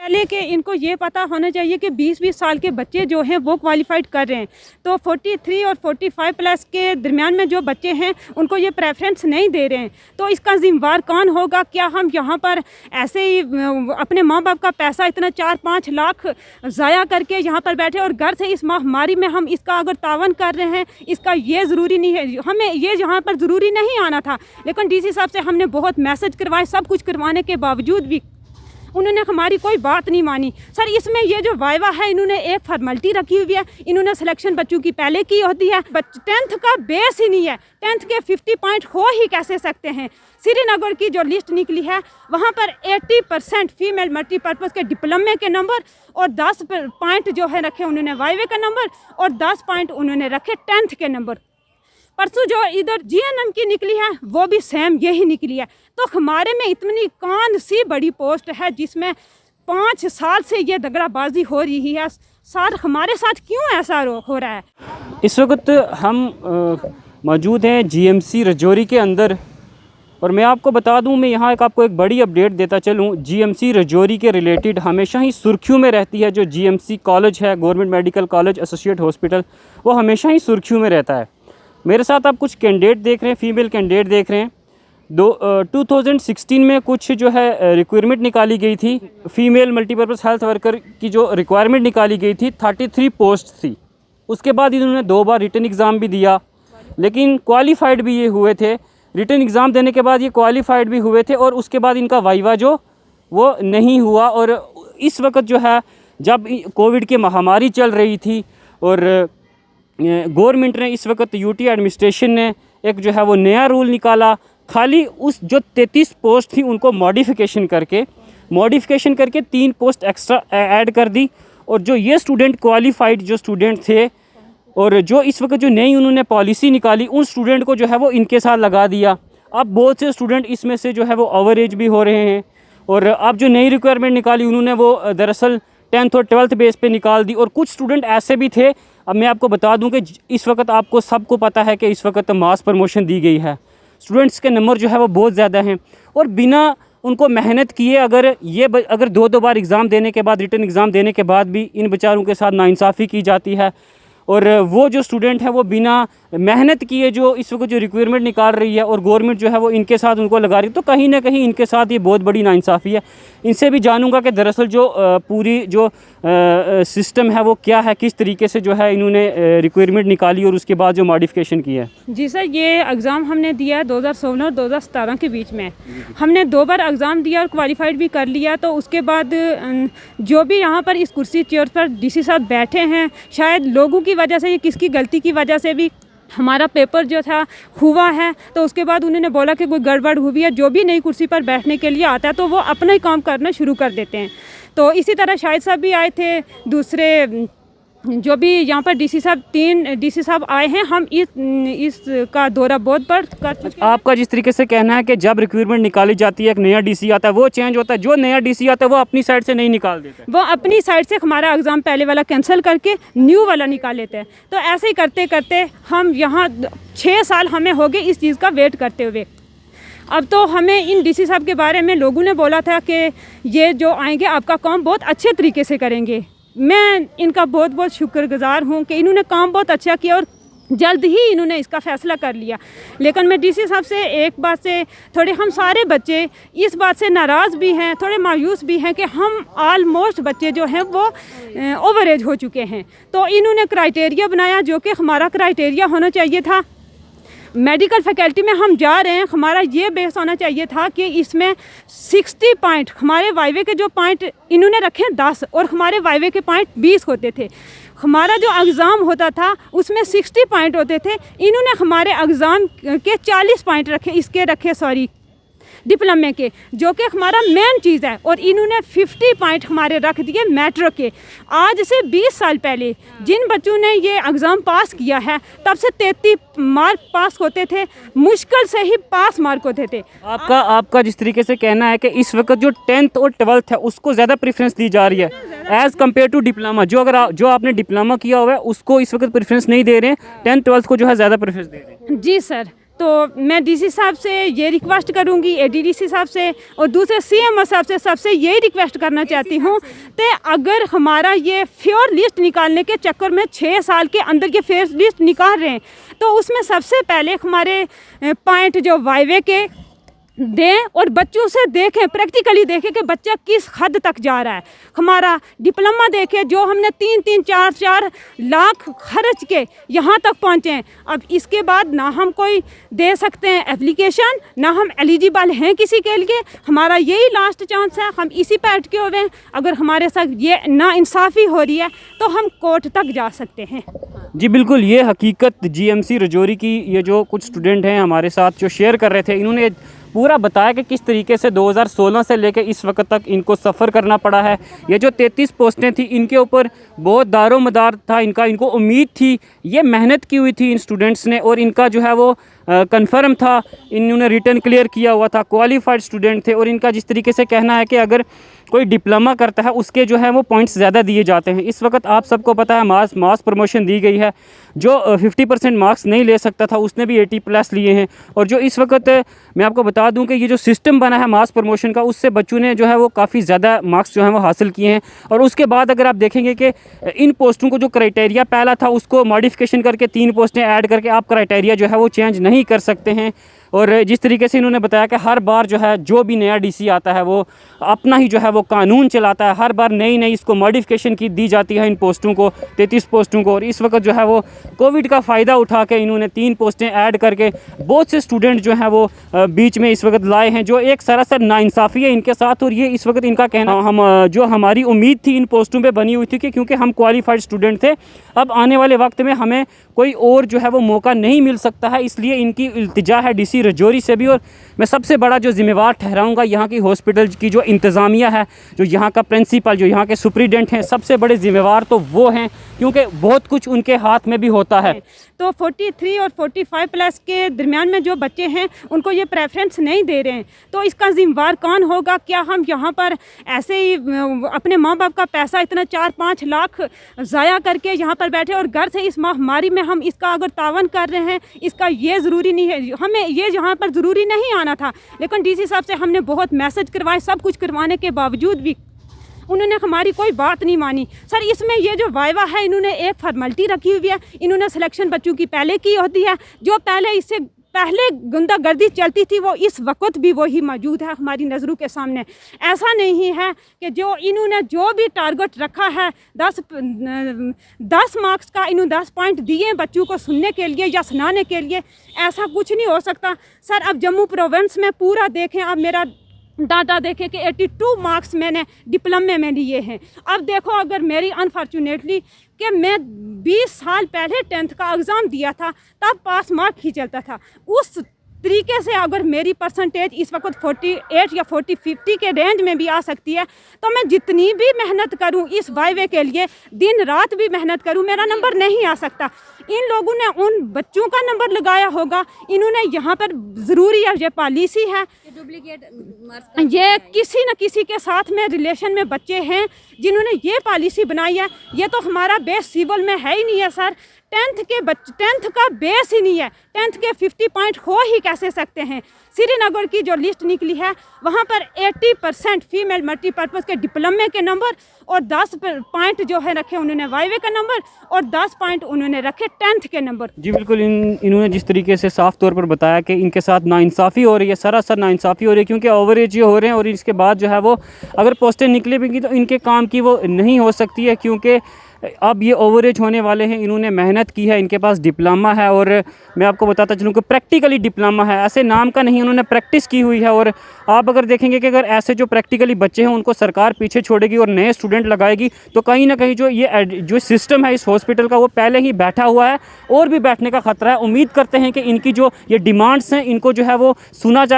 पहले कि इनको ये पता होना चाहिए कि 20-20 साल के बच्चे जो हैं वो क्वालिफाइड कर रहे हैं, तो 43 और 45 प्लस के दरमियान में जो बच्चे हैं उनको ये प्रेफरेंस नहीं दे रहे हैं। तो इसका जिम्मेवार कौन होगा? क्या हम यहाँ पर ऐसे ही अपने माँ बाप का पैसा इतना 4-5 लाख ज़ाया करके यहाँ पर बैठे और घर से इस महामारी में हम इसका अगर तावन कर रहे हैं, इसका ये ज़रूरी नहीं है, हमें ये यहाँ पर ज़रूरी नहीं आना था। लेकिन डीसी साहब से हमने बहुत मैसेज करवाए, सब कुछ करवाने के बावजूद भी उन्होंने हमारी कोई बात नहीं मानी। सर इसमें ये जो वाइवा है इन्होंने एक फॉर्मेलिटी रखी हुई है, इन्होंने सिलेक्शन बच्चों की पहले की होती है, 10th का बेस ही नहीं है, 10th के 50 पॉइंट हो ही कैसे सकते हैं। श्रीनगर की जो लिस्ट निकली है वहाँ पर 80% फीमेल मल्टीपर्पज़ के डिप्लोमे के नंबर और 10 पॉइंट जो है रखे उन्होंने वाइवे का नंबर और 10 पॉइंट उन्होंने रखे 10th के नंबर। परसों जो इधर जीएनएम की निकली है वो भी सेम यही निकली है। तो हमारे में इतनी कौन सी बड़ी पोस्ट है जिसमें 5 साल से ये दगड़ाबाजी हो रही है? सर हमारे साथ क्यों ऐसा हो रहा है? इस वक्त हम मौजूद हैं जीएमसी रजौरी के अंदर और मैं आपको बता दूं, मैं यहाँ आपको एक बड़ी अपडेट देता चलूँ। जीएमसी रजौरी के रिलेटेड हमेशा ही सुर्खियों में रहती है जो जीएमसी कॉलेज है, government medical college associate hospital, वो हमेशा ही सुर्खियों में रहता है। मेरे साथ आप कुछ कैंडिडेट देख रहे हैं, फीमेल कैंडिडेट देख रहे हैं। 2016 में कुछ जो है रिक्वायरमेंट निकाली गई थी, फीमेल मल्टीपर्पज़ हेल्थ वर्कर की जो रिक्वायरमेंट निकाली गई थी 33 पोस्ट थी। उसके बाद इन्होंने 2 बार रिटन एग्ज़ाम भी दिया, लेकिन क्वालिफाइड भी ये हुए थे। रिटन एग्ज़ाम देने के बाद ये क्वालिफाइड भी हुए थे और उसके बाद इनका वाइवा जो वो नहीं हुआ। और इस वक्त जो है जब कोविड की महामारी चल रही थी और गवर्नमेंट ने इस वक्त यूटी एडमिनिस्ट्रेशन ने एक जो है वो नया रूल निकाला, खाली उस जो 33 पोस्ट थी उनको मॉडिफिकेशन करके 3 पोस्ट एक्स्ट्रा ऐड कर दी। और जो ये स्टूडेंट क्वालिफाइड जो स्टूडेंट थे और जो इस वक्त जो नई उन्होंने पॉलिसी निकाली उन स्टूडेंट को जो है वो इनके साथ लगा दिया। अब बहुत से स्टूडेंट इसमें से जो है वो ओवर एज भी हो रहे हैं और अब जो नई रिक्वायरमेंट निकाली उन्होंने वो दरअसल 10th और 12th बेस पे निकाल दी। और कुछ स्टूडेंट ऐसे भी थे, अब मैं आपको बता दूं कि इस वक्त आपको सबको पता है कि इस वक्त मास प्रमोशन दी गई है, स्टूडेंट्स के नंबर जो है वो बहुत ज़्यादा हैं और बिना उनको मेहनत किए अगर 2 बार एग्ज़ाम देने के बाद, रिटन एग्ज़ाम देने के बाद भी इन बेचारों के साथ नाइंसाफ़ी की जाती है। और वो जो स्टूडेंट है वो बिना मेहनत किए जो इस वक्त जो रिक्वायरमेंट निकाल रही है और गवर्नमेंट जो है वो इनके साथ उनको लगा रही है, तो कहीं ना कहीं इनके साथ ये बहुत बड़ी नाइंसाफ़ी है। इनसे भी जानूंगा कि दरअसल जो पूरी जो सिस्टम है वो क्या है, किस तरीके से जो है इन्होंने रिक्वायरमेंट निकाली और उसके बाद जो मॉडिफिकेशन किया है। जी सर, ये एग्ज़ाम हमने दिया 2016 और 2017 के बीच में। हमने 2 बार एग्ज़ाम दिया और क्वालिफाइड भी कर लिया। तो उसके बाद जो भी यहाँ पर इस कुर्सी चेयर पर डीसी साहब बैठे हैं, शायद लोगों की वजह से, ये किसकी गलती की वजह से भी हमारा पेपर जो था हुआ है। तो उसके बाद उन्होंने बोला कि कोई गड़बड़ हुई है, जो भी नई कुर्सी पर बैठने के लिए आता है तो वो अपना ही काम करना शुरू कर देते हैं। तो इसी तरह शाहिद साहब भी आए थे, दूसरे जो भी यहाँ पर डीसी साहब 3 डीसी साहब आए हैं। हम इसका दौरा बहुत बार कर चुके हैं। आपका जिस तरीके से कहना है कि जब रिक्वायरमेंट निकाली जाती है एक नया डीसी आता है, वो चेंज होता है, जो नया डीसी आता है वो अपनी साइड से नहीं निकाल देता, वो अपनी साइड से हमारा एग्ज़ाम पहले वाला कैंसिल करके न्यू वाला निकाल लेते हैं। तो ऐसे ही करते करते हम यहाँ 6 साल हमें हो गए इस चीज़ का वेट करते हुए। अब तो हमें इन डीसी साहब के बारे में लोगों ने बोला था कि ये जो आएंगे आपका काम बहुत अच्छे तरीके से करेंगे। मैं इनका बहुत बहुत शुक्रगुजार हूँ कि इन्होंने काम बहुत अच्छा किया और जल्द ही इन्होंने इसका फ़ैसला कर लिया। लेकिन मैं डीसी साहब से एक बात से थोड़े, हम सारे बच्चे इस बात से नाराज़ भी हैं, थोड़े मायूस भी हैं कि हम ऑलमोस्ट बच्चे जो हैं वो ओवर एज हो चुके हैं। तो इन्होंने क्राइटेरिया बनाया जो कि हमारा क्राइटेरिया होना चाहिए था। मेडिकल फैकल्टी में हम जा रहे हैं, हमारा ये बेस होना चाहिए था कि इसमें 60 पॉइंट, हमारे वाइवे के जो पॉइंट इन्होंने रखे 10 और हमारे वाइवे के पॉइंट 20 होते थे। हमारा जो एग्ज़ाम होता था उसमें 60 पॉइंट होते थे, इन्होंने हमारे एग्ज़ाम के 40 पॉइंट रखे डिप्लोमे के, जो कि हमारा मेन चीज़ है। और इन्होंने 50 पॉइंट हमारे रख दिए मेट्रो के। आज से 20 साल पहले जिन बच्चों ने ये एग्ज़ाम पास किया है तब से 33 मार्क पास होते थे, मुश्किल से ही पास मार्क होते थे। आपका जिस तरीके से कहना है कि इस वक्त जो 10th और 12th है उसको ज़्यादा प्रेफरेंस दी जा रही है एज़ कम्पेयर टू डिप्लोमा। जो आपने डिप्लोमा किया हुआ है उसको इस वक्त प्रेफरेंस नहीं दे रहे हैं, 10th 12th को जो है ज़्यादा प्रेफरेंस दे रहे हैं। जी सर, तो मैं डीसी साहब से ये रिक्वेस्ट करूंगी, एडीडीसी साहब से और दूसरे सीएमओ साहब से, सबसे यही रिक्वेस्ट करना चाहती हूँ कि अगर हमारा ये फेयर लिस्ट निकालने के चक्कर में 6 साल के अंदर ये फेयर लिस्ट निकाल रहे हैं, तो उसमें सबसे पहले हमारे पॉइंट जो वाइवे के दें और बच्चों से देखें, प्रैक्टिकली देखें कि बच्चा किस हद तक जा रहा है। हमारा डिप्लोमा देखें, जो हमने 3-3, 4-4 लाख खर्च के यहाँ तक पहुँचे हैं, अब इसके बाद ना हम कोई दे सकते हैं एप्लीकेशन, ना हम एलिजिबल हैं किसी के लिए। हमारा यही लास्ट चांस है, हम इसी पे अटके हुए हैं। अगर हमारे साथ ये नाइंसाफ़ी हो रही है तो हम कोर्ट तक जा सकते हैं। जी बिल्कुल, ये हकीकत जीएमसी रजौरी की ये जो कुछ स्टूडेंट हैं हमारे साथ जो शेयर कर रहे थे, इन्होंने पूरा बताया कि किस तरीके से 2016 से लेकर इस वक्त तक इनको सफ़र करना पड़ा है। ये जो 33 पोस्टें थी, इनके ऊपर बहुत दारोमदार था, इनको उम्मीद थी, ये मेहनत की हुई थी इन स्टूडेंट्स ने, और इनका जो है वो कंफर्म था, इन्होंने रिटर्न क्लियर किया हुआ था, क्वालिफाइड स्टूडेंट थे। और इनका जिस तरीके से कहना है कि अगर कोई डिप्लोमा करता है उसके जो है वो पॉइंट्स ज़्यादा दिए जाते हैं। इस वक्त आप सबको पता है मास प्रमोशन दी गई है, जो 50% मार्क्स नहीं ले सकता था उसने भी 80+ लिए हैं। और जो इस वक्त मैं आपको बता दूं कि ये जो सिस्टम बना है मास प्रमोशन का, उससे बच्चों ने जो है वो काफ़ी ज़्यादा मार्क्स जो है वो हासिल किए हैं। और उसके बाद अगर आप देखेंगे कि इन पोस्टों को जो क्राइटेरिया पहला था उसको मॉडिफिकेशन करके 3 पोस्टें ऐड करके आप क्राइटेरिया जो है वो चेंज नहीं कर सकते हैं। और जिस तरीके से इन्होंने बताया कि हर बार जो है जो भी नया डीसी आता है वो अपना ही जो है वो कानून चलाता है, हर बार नई इसको मॉडिफिकेशन की दी जाती है इन पोस्टों को, 33 पोस्टों को। और इस वक्त जो है वो कोविड का फ़ायदा उठा के इन्होंने 3 पोस्टें ऐड करके बहुत से स्टूडेंट जो हैं वो बीच में इस वक्त लाए हैं, जो एक सरासर नाइंसाफ़ी है इनके साथ। और ये इस वक्त इनका कहना, जो हमारी उम्मीद थी इन पोस्टों पर बनी हुई थी कि क्योंकि हम क्वालिफाइड स्टूडेंट थे, अब आने वाले वक्त में हमें कोई और जो है वो मौका नहीं मिल सकता है, इसलिए इनकी इल्तिजा है डीसी रजौरी से भी। और मैं सबसे बड़ा जो ज़िम्मेवार ठहराऊंगा यहाँ की हॉस्पिटल की जो इंतज़ामिया है, जो यहाँ का प्रिंसिपल, जो यहाँ के सुपरिटेंडेंट हैं, सबसे बड़े ज़िम्मेवार तो वो हैं, क्योंकि बहुत कुछ उनके हाथ में भी होता है। तो 43 और 45+ के दरमियान में जो बच्चे हैं उनको ये प्रेफरेंस नहीं दे रहे हैं, तो इसका जिम्मेवार कौन होगा? क्या हम यहाँ पर ऐसे ही अपने माँ बाप का पैसा इतना 4-5 लाख ज़ाया करके यहाँ पर बैठे और घर से इस महामारी में हम इसका अगर तावन कर रहे हैं? इसका ये ज़रूरी नहीं है, हमें ये यहाँ पर ज़रूरी नहीं आना था, लेकिन डीसी साहब से हमने बहुत मैसेज करवाए, सब कुछ करवाने के बावजूद भी उन्होंने हमारी कोई बात नहीं मानी। सर, इसमें ये जो वाइवा है, इन्होंने एक फॉर्मेलिटी रखी हुई है, इन्होंने सिलेक्शन बच्चों की पहले की होती है, जो पहले इससे पहले गुंडागर्दी चलती थी वो इस वक्त भी वही मौजूद है हमारी नज़रों के सामने। ऐसा नहीं है कि जो इन्होंने जो भी टारगेट रखा है 10 मार्क्स का, इन्होंने 10 पॉइंट दिए बच्चों को सुनने के लिए या सुनाने के लिए, ऐसा कुछ नहीं हो सकता। सर, अब जम्मू प्रोविंस में पूरा देखें, अब मेरा डाटा देखें कि 82 मार्क्स मैंने डिप्लोमे में लिए हैं। अब देखो, अगर मेरी अनफॉर्चुनेटली कि मैं 20 साल पहले 10th का एग्ज़ाम दिया था, तब पास मार्क ही चलता था, उस तरीके से अगर मेरी परसेंटेज इस वक्त 48 या 40-50 के रेंज में भी आ सकती है, तो मैं जितनी भी मेहनत करूं इस वाइवे के लिए, दिन रात भी मेहनत करूं, मेरा नंबर नहीं आ सकता। इन लोगों ने उन बच्चों का नंबर लगाया होगा, इन्होंने यहाँ पर ज़रूरी है, ये पॉलिसी है, ये किसी न किसी के साथ में रिलेशन में बच्चे हैं जिन्होंने ये पॉलिसी बनाई है। ये तो हमारा बेस सिविल में है ही नहीं है सर, 10th का बेस ही नहीं है, 10th के 50 पॉइंट हो ही कैसे सकते हैं? श्रीनगर की जो लिस्ट निकली है वहाँ पर 80% फीमेल मल्टीपर्पज़ के डिप्लोमे के नंबर और 10 पॉइंट जो है रखे उन्होंने वाइवे का नंबर और 10 पॉइंट उन्होंने रखे 10th के नंबर। जी बिल्कुल, इन्होंने जिस तरीके से साफ़ तौर पर बताया कि इनके साथ नाइंसाफ़ी हो रही है, सरासर नाइंसाफ़ी हो रही है, क्योंकि ओवरेज ये हो रहे हैं और इसके बाद जो है वो अगर पोस्टें निकलेंगी तो इनके काम की वो नहीं हो सकती है, क्योंकि अब ये ओवरेज होने वाले हैं। इन्होंने मेहनत की है, इनके पास डिप्लोमा है, और मैं आपको बताता चलूँ कि प्रैक्टिकली डिप्लोमा है, ऐसे नाम का नहीं, उन्होंने प्रैक्टिस की हुई है। और आप अगर देखेंगे कि अगर ऐसे जो प्रैक्टिकली बच्चे हैं उनको सरकार पीछे छोड़ेगी और नए स्टूडेंट लगाएगी, तो कहीं ना कहीं जो सिस्टम है इस हॉस्पिटल का वो पहले ही बैठा हुआ है और भी बैठने का ख़तरा है। उम्मीद करते हैं कि इनकी जो ये डिमांड्स हैं इनको जो है वो सुना जाए।